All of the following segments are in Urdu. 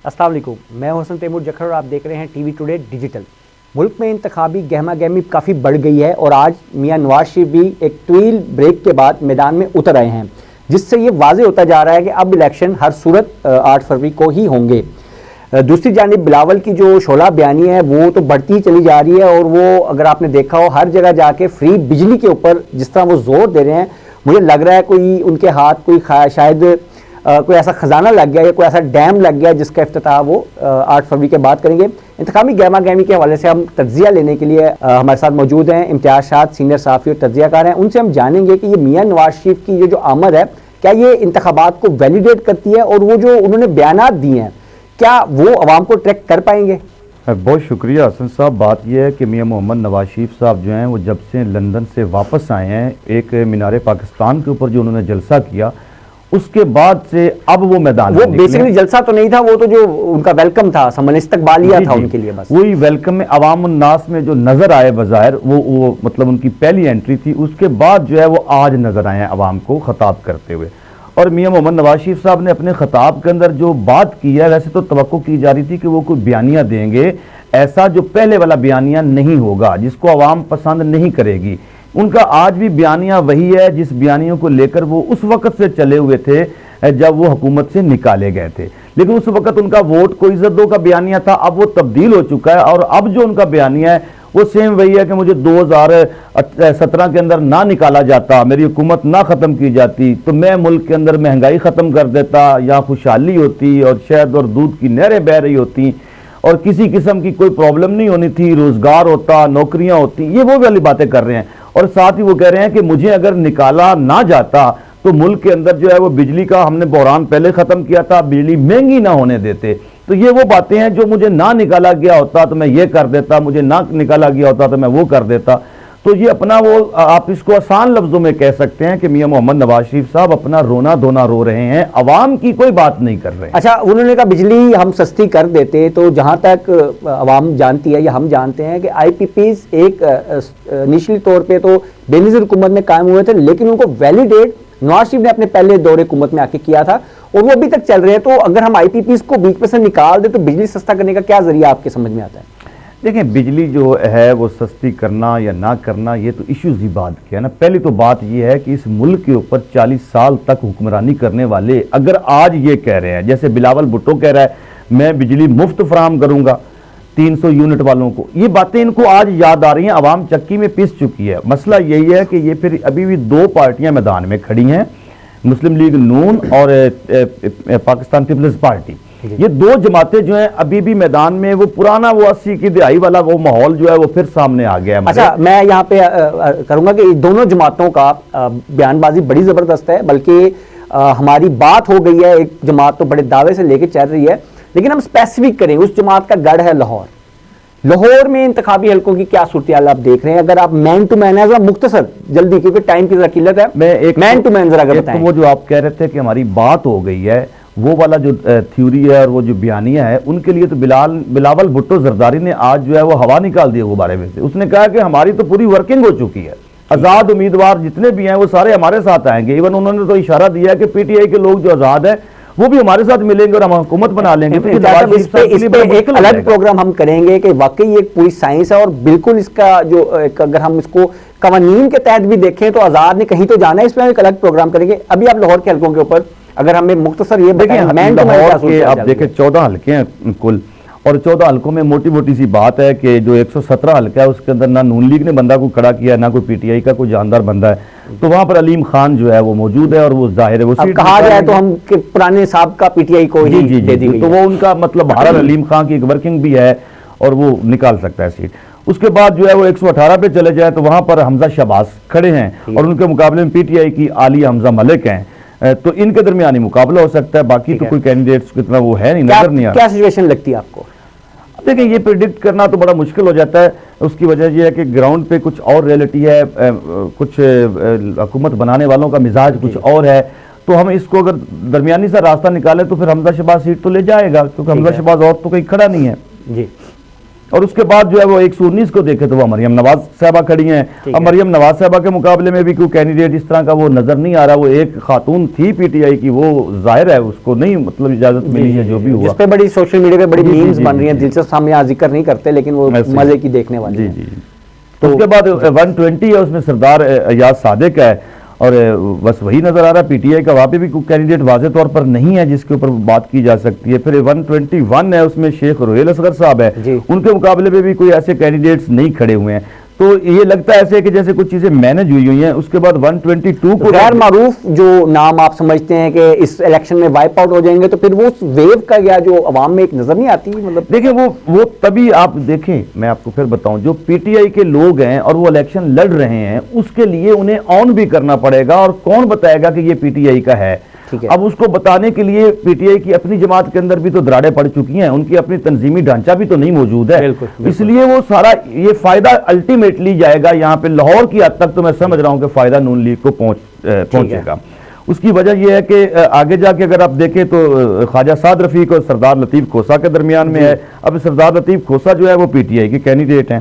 السلام علیکم، میں حسن تیمور جکھر اور آپ دیکھ رہے ہیں ٹی وی ٹوڈے ڈیجیٹل۔ ملک میں انتخابی گہما گہمی کافی بڑھ گئی ہے اور آج میاں نواز شریف بھی ایک طویل بریک کے بعد میدان میں اتر آئے ہیں، جس سے یہ واضح ہوتا جا رہا ہے کہ اب الیکشن ہر صورت 8 فروری کو ہی ہوں گے۔ دوسری جانب بلاول کی جو شعلہ بیانی ہے وہ تو بڑھتی ہی چلی جا رہی ہے، اور وہ اگر آپ نے دیکھا ہو ہر جگہ جا کے فری بجلی کے اوپر جس طرح وہ زور دے رہے ہیں، مجھے لگ رہا ہے کوئی ان کے ہاتھ کوئی شاید کوئی ایسا خزانہ لگ گیا یا کوئی ایسا ڈیم لگ گیا جس کا افتتاح وہ 8 فروری کے بعد کریں گے۔ انتخابی گہما گہمی کے حوالے سے ہم تجزیہ لینے کے لیے ہمارے ساتھ موجود ہیں امتیاز شاد، سینئر صحافی اور تجزیہ کار ہیں۔ ان سے ہم جانیں گے کہ یہ میاں نواز شریف کی جو آمد ہے کیا یہ انتخابات کو ویلیڈیٹ کرتی ہے، اور وہ جو انہوں نے بیانات دیے ہیں کیا وہ عوام کو ٹریک کر پائیں گے؟ بہت شکریہ حسن صاحب۔ بات یہ ہے کہ میاں محمد نواز شریف صاحب جو ہیں وہ جب سے لندن سے واپس آئے ہیں، ایک مینار پاکستان کے اوپر جو انہوں نے جلسہ کیا، اس کے بعد سے اب وہ میدان میں نکلے۔ وہ بیسیکلی جلسہ تو نہیں تھا، وہ تو جو ان کا ویلکم تھا، سمن استقبالیہ تھا ان کے لیے، بس وہی ویلکم میں عوام الناس میں جو نظر آئے بظاہر وہ مطلب ان کی پہلی انٹری تھی۔ اس کے بعد جو ہے وہ آج نظر آئے ہیں عوام کو خطاب کرتے ہوئے، اور میاں محمد نواز شریف صاحب نے اپنے خطاب کے اندر جو بات کی ہے، ویسے تو توقع کی جا رہی تھی کہ وہ کوئی بیانیہ دیں گے، ایسا جو پہلے والا بیانیہ نہیں ہوگا جس کو عوام پسند نہیں کرے گی۔ ان کا آج بھی بیانیہ وہی ہے جس بیانیوں کو لے کر وہ اس وقت سے چلے ہوئے تھے جب وہ حکومت سے نکالے گئے تھے، لیکن اس وقت ان کا ووٹ کو عزت دو کا بیانیہ تھا، اب وہ تبدیل ہو چکا ہے، اور اب جو ان کا بیانیہ ہے وہ سیم وہی ہے کہ مجھے 2017 کے اندر نہ نکالا جاتا، میری حکومت نہ ختم کی جاتی تو میں ملک کے اندر مہنگائی ختم کر دیتا، یا خوشحالی ہوتی اور شہد اور دودھ کی نہریں بہہ رہی ہوتی اور کسی قسم کی کوئی پرابلم نہیں ہونی تھی، روزگار ہوتا، نوکریاں ہوتی۔ یہ وہ والی باتیں کر رہے ہیں، اور ساتھ ہی وہ کہہ رہے ہیں کہ مجھے اگر نکالا نہ جاتا تو ملک کے اندر جو ہے وہ بجلی کا ہم نے بحران پہلے ختم کیا تھا، بجلی مہنگی نہ ہونے دیتے۔ تو یہ وہ باتیں ہیں جو مجھے نہ نکالا گیا ہوتا تو میں یہ کر دیتا، مجھے نہ نکالا گیا ہوتا تو میں وہ کر دیتا۔ تو یہ اپنا وہ آپ اس کو آسان لفظوں میں کہہ سکتے ہیں کہ میاں محمد نواز شریف صاحب اپنا رونا دھونا رو رہے ہیں، عوام کی کوئی بات نہیں کر رہے ہیں۔ اچھا، انہوں نے کہا بجلی ہم سستی کر دیتے، تو جہاں تک عوام جانتی ہے یا ہم جانتے ہیں کہ آئی پی پیز ایک انیشلی طور پہ تو بے نظیر حکومت میں قائم ہوئے تھے، لیکن ان کو ویلیڈیٹ نواز شریف نے اپنے پہلے دور حکومت میں آ کے کیا تھا، اور وہ ابھی تک چل رہے ہیں۔ تو اگر ہم آئی پی پیز کو بیچ میں سے نکال دیں تو بجلی سستا کرنے کا کیا ذریعہ آپ کے سمجھ میں آتا ہے؟ دیکھیں، بجلی جو ہے وہ سستی کرنا یا نہ کرنا یہ تو ایشوز ہی بات کیا نا۔ پہلی تو بات یہ ہے کہ اس ملک کے اوپر 40 سال تک حکمرانی کرنے والے اگر آج یہ کہہ رہے ہیں، جیسے بلاول بھٹو کہہ رہا ہے میں بجلی مفت فراہم کروں گا 300 یونٹ والوں کو، یہ باتیں ان کو آج یاد آ رہی ہیں، عوام چکی میں پس چکی ہے۔ مسئلہ یہی ہے کہ یہ پھر ابھی بھی 2 پارٹیاں میدان میں کھڑی ہیں، مسلم لیگ نون اور پاکستان پیپلز پارٹی۔ یہ 2 جماعتیں جو ہیں ابھی بھی میدان میں، وہ پرانا وہ 80 کی دہائی والا وہ ماحول جو ہے وہ پھر سامنے آ گیا ہے۔ اچھا، میں یہاں پہ کروں گا کہ دونوں جماعتوں کا بیان بازی بڑی زبردست ہے، بلکہ ہماری بات ہو گئی ہے، ایک جماعت تو بڑے دعوے سے لے کے چل رہی ہے، لیکن ہم اسپیسیفک کریں، اس جماعت کا گڑھ ہے لاہور میں انتخابی حلقوں کی کیا صورتحال آپ دیکھ رہے ہیں؟ اگر آپ مین ٹو مین ہے، مختصر جلدی کیونکہ ٹائم کی ذرا قلت ہے، میں ایک مین ٹو مین ذرا اگر بتائیں۔ وہ جو آپ کہہ رہے تھے کہ ہماری بات ہو گئی ہے، وہ والا جو تھیوری ہے اور وہ جو بیانیہ ہے، ان کے لیے تو بلاول بھٹو زرداری نے آج جو ہے وہ ہوا نکال دی غبارے میں سے۔ اس نے کہا کہ ہماری تو پوری ورکنگ ہو چکی ہے، آزاد امیدوار جتنے بھی ہیں وہ سارے ہمارے ساتھ آئیں گے۔ ایون انہوں نے تو اشارہ دیا ہے کہ پی ٹی آئی کے لوگ جو آزاد ہیں وہ بھی ہمارے ساتھ ملیں گے اور ہم حکومت بنا لیں گے۔ اس پہ ایک الگ پروگرام ہم کریں گے کہ واقعی ایک پوری سائنس ہے، اور بالکل اس کا جو اگر ہم اس کو قوانین کے تحت بھی دیکھیں تو آزاد نے کہیں تو جانا ہے، اس پہ ہم ایک الگ پروگرام کریں گے۔ ابھی آپ لاہور کے حلقوں کے اوپر اگر ہمیں مختصر یہ دیکھیں، آپ دیکھیں 14 حلقے ہیں کل، اور 14 حلقوں میں موٹی موٹی سی بات ہے کہ جو 117 حلقہ ہے اس کے اندر نہ نون لیگ نے بندہ کو کھڑا کیا، نہ کوئی پی ٹی آئی کا کوئی جاندار بندہ ہے، تو وہاں پر علیم خان جو ہے وہ موجود ہے، اور وہ ظاہر ہے وہ سیٹ کہا جائے تو ہم پرانے سابقہ پی ٹی آئی کو ہی دے دی گئی، تو وہ ان کا مطلب بہرحال علیم خان کی ایک ورکنگ بھی ہے اور وہ نکال سکتا ہے سیٹ۔ اس کے بعد جو ہے وہ 118 پہ چلے جائے تو وہاں پر حمزہ شہباز کھڑے ہیں، اور ان کے مقابلے میں پی ٹی آئی کی عالیہ حمزہ ملک ہیں، تو ان کے درمیانی مقابلہ ہو سکتا ہے۔ باقی تو کوئی کینڈیڈیٹس کتنا وہ ہے نہیں، نظر نہیں آ رہا۔ کیا سچویشن لگتی ہے آپ کو؟ دیکھیں، یہ پریڈکٹ کرنا تو بڑا مشکل ہو جاتا ہے، اس کی وجہ یہ ہے کہ گراؤنڈ پہ کچھ اور ریئلٹی ہے، کچھ حکومت بنانے والوں کا مزاج کچھ اور ہے، تو ہم اس کو اگر درمیانی سا راستہ نکالیں تو پھر حمزہ شہباز سیٹ تو لے جائے گا، کیونکہ حمزہ شہباز اور تو کوئی کھڑا نہیں ہے۔ جی، اور اس کے بعد جو ہے وہ 119 کو دیکھے تو وہ مریم نواز صاحبہ کھڑی ہیں. اب مریم نواز صاحبہ کے مقابلے میں بھی کوئی کینڈیڈیٹ اس طرح کا وہ نظر نہیں آ رہا. وہ ایک خاتون تھی پی ٹی آئی کی, وہ ظاہر ہے اس کو نہیں مطلب اجازت ملی ہے جو بھی ہوا, جس پہ بڑی سوشل میڈیا پہ بڑی میمز بن رہی ہیں, دلچسپ ہم یہاں ذکر نہیں کرتے لیکن وہ مزے کی دیکھنے والی. جی. تو اس کے بعد 120 ہے, اس میں سردار ایاز صادق ہے, اور بس وہی نظر آ رہا ہے. پی ٹی آئی کا وہاں پہ بھی کوئی کینڈیڈیٹ واضح طور پر نہیں ہے جس کے اوپر بات کی جا سکتی ہے. پھر 121 ہے, اس میں شیخ روہیل اصغر صاحب ہے, ان کے مقابلے میں بھی کوئی ایسے کینڈیڈیٹس نہیں کھڑے ہوئے ہیں. تو یہ لگتا ہے ایسے کہ جیسے کچھ چیزیں مینج ہوئی ہیں. اس کے بعد 122 کو غیر معروف جو نام آپ سمجھتے ہیں کہ اس الیکشن میں وائپ آؤٹ ہو جائیں گے, تو پھر وہ اس ویو کا یا جو عوام میں ایک نظر نہیں آتی, مطلب دیکھیں وہ تبھی آپ دیکھیں, میں آپ کو پھر بتاؤں, جو پی ٹی آئی کے لوگ ہیں اور وہ الیکشن لڑ رہے ہیں, اس کے لیے انہیں آن بھی کرنا پڑے گا. اور کون بتائے گا کہ یہ پی ٹی آئی کا ہے؟ اب اس کو بتانے کے لیے پی ٹی آئی کی اپنی جماعت کے اندر بھی تو دراڑیں پڑ چکی ہیں, ان کی اپنی تنظیمی ڈھانچہ بھی تو نہیں موجود ہے. اس لیے وہ سارا یہ فائدہ الٹیمیٹلی جائے گا یہاں پہ لاہور کی حد تک, تو میں سمجھ رہا ہوں کہ فائدہ نون لیگ کو پہنچے گا. اس کی وجہ یہ ہے کہ آگے جا کے اگر آپ دیکھیں تو خواجہ سعد رفیق اور سردار لطیف کھوسہ کے درمیان میں ہے. اب سردار لطیف کھوسہ جو ہے وہ پی ٹی آئی کے کینڈیڈیٹ ہیں,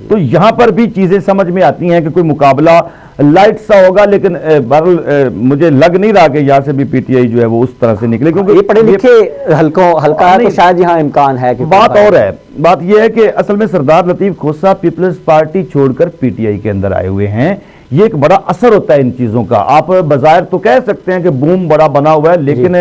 تو یہاں پر بھی چیزیں سمجھ میں آتی ہیں کہ کوئی مقابلہ لائٹ سا ہوگا, لیکن بہرحال مجھے لگ نہیں رہا کہ یہاں سے بھی پی ٹی آئی جو ہے وہ اس طرح سے نکلے, کیونکہ یہ پڑھے لکھے ہلکا ہے تو شاید یہاں امکان ہے. بات اور ہے, بات یہ ہے کہ اصل میں سردار لطیف کھوسہ پیپلز پارٹی چھوڑ کر پی ٹی آئی کے اندر آئے ہوئے ہیں. یہ ایک بڑا اثر ہوتا ہے ان چیزوں کا. آپ بظاہر تو کہہ سکتے ہیں کہ بوم بڑا بنا ہوا ہے, لیکن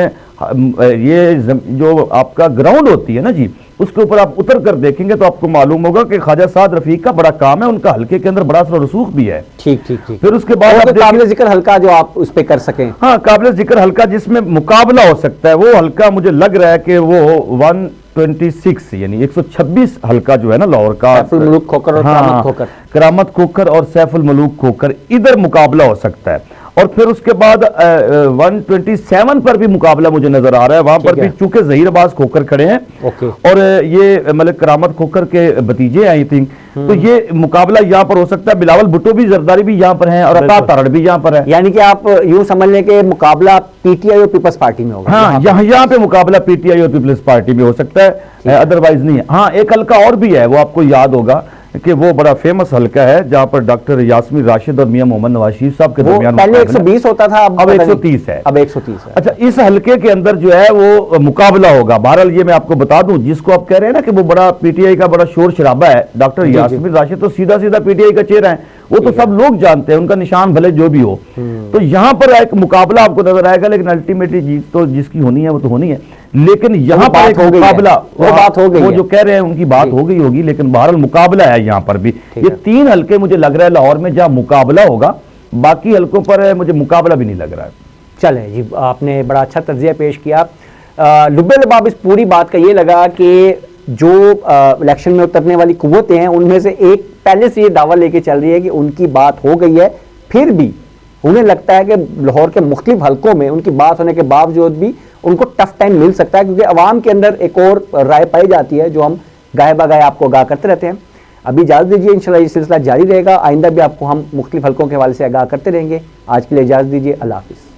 یہ جو آپ کا گراؤنڈ ہوتی ہے نا جی, اس کے اوپر آپ اتر کر دیکھیں گے تو آپ کو معلوم ہوگا کہ خواجہ سعد رفیق کا بڑا کام ہے, ان کا حلقے کے اندر بڑا اثر و رسوخ بھی ہے. ٹھیک. پھر اس کے بعد قابل ذکر حلقہ جو آپ اس پہ کر سکیں. ہاں, قابل ذکر حلقہ جس میں مقابلہ ہو سکتا ہے, وہ حلقہ مجھے لگ رہا ہے کہ وہ 126 یعنی 126 حلقہ جو ہے نا لاہور کا, سیف الملوک کھوکر اور کرامت کھوکر اور سیف الملوک کھوکر, ادھر مقابلہ ہو سکتا ہے. اور پھر اس کے بعد 127 پر بھی مقابلہ مجھے نظر آ رہا ہے. وہاں پر بھی چونکہ ظہیر عباس کھوکر کھڑے ہیں, اور یہ ملک کرامت کھوکر کے بھتیجے ہیں آئی تھنک, تو یہ مقابلہ یہاں پر ہو سکتا ہے. بلاول بھٹو بھی زرداری بھی یہاں پر ہیں, اور عطا تارڑ بھی یہاں پر ہے. یعنی کہ آپ یوں سمجھ لیں کہ مقابلہ پی ٹی آئی اور پیپلز پارٹی میں ہوگا. ہاں, یہاں پہ مقابلہ پی ٹی آئی اور پیپلز پارٹی میں ہو سکتا ہے, ادروائز نہیں ہے. ہاں, ایک حلقہ اور بھی ہے, وہ آپ کو یاد ہوگا کہ وہ بڑا فیمس حلقہ ہے جہاں پر ڈاکٹر یاسمین راشد اور میاں محمد نواز شریف صاحب کے درمیان پہلے 120 ہوتا تھا, اب 130 ہے. اب 130 ہے. اچھا, اس حلقے کے اندر جو ہے وہ مقابلہ ہوگا. بہرحال یہ میں آپ کو بتا دوں, جس کو آپ کہہ رہے ہیں نا کہ وہ بڑا پی ٹی آئی کا بڑا شور شرابہ ہے, ڈاکٹر یاسمین راشد تو سیدھا پی ٹی آئی کا چہرہ ہے, وہ تو سب لوگ جانتے ہیں, ان کا نشان بھلے جو بھی ہو. تو یہاں پر ایک مقابلہ آپ کو نظر آئے گا, لیکن الٹیمیٹلی جیت تو جس کی ہونی ہے وہ تو ہونی ہے. لیکن یہاں پر ایک مقابلہ, وہ جو کہہ رہے ہیں ان کی بات ہو گئی ہوگی, لیکن بہرحال مقابلہ ہے یہاں پر بھی. یہ 3 حلقے مجھے لگ رہا ہے لاہور میں جہاں مقابلہ ہوگا, باقی حلقوں پر مجھے مقابلہ بھی نہیں لگ رہا ہے. چلیں جی, آپ نے بڑا اچھا تجزیہ پیش کیا. لبے لباب اس پوری بات کا یہ لگا کہ جو الیکشن میں اترنے والی قوتیں ہیں, ان میں سے ایک پہلے سے یہ دعویٰ لے کے چل رہی ہے کہ ان کی بات ہو گئی ہے. پھر بھی انہیں لگتا ہے کہ لاہور کے مختلف حلقوں میں ان کی بات ہونے کے باوجود بھی ان کو ٹف ٹائم مل سکتا ہے, کیونکہ عوام کے اندر ایک اور رائے پائی جاتی ہے جو ہم گاہے بگاہے آپ کو آگاہ کرتے رہتے ہیں. ابھی اجازت دیجیے, انشاءاللہ یہ سلسلہ جاری رہے گا, آئندہ بھی آپ کو ہم مختلف حلقوں کے حوالے سے آگاہ کرتے رہیں گے. آج کے لیے اجازت دیجیے, اللہ حافظ.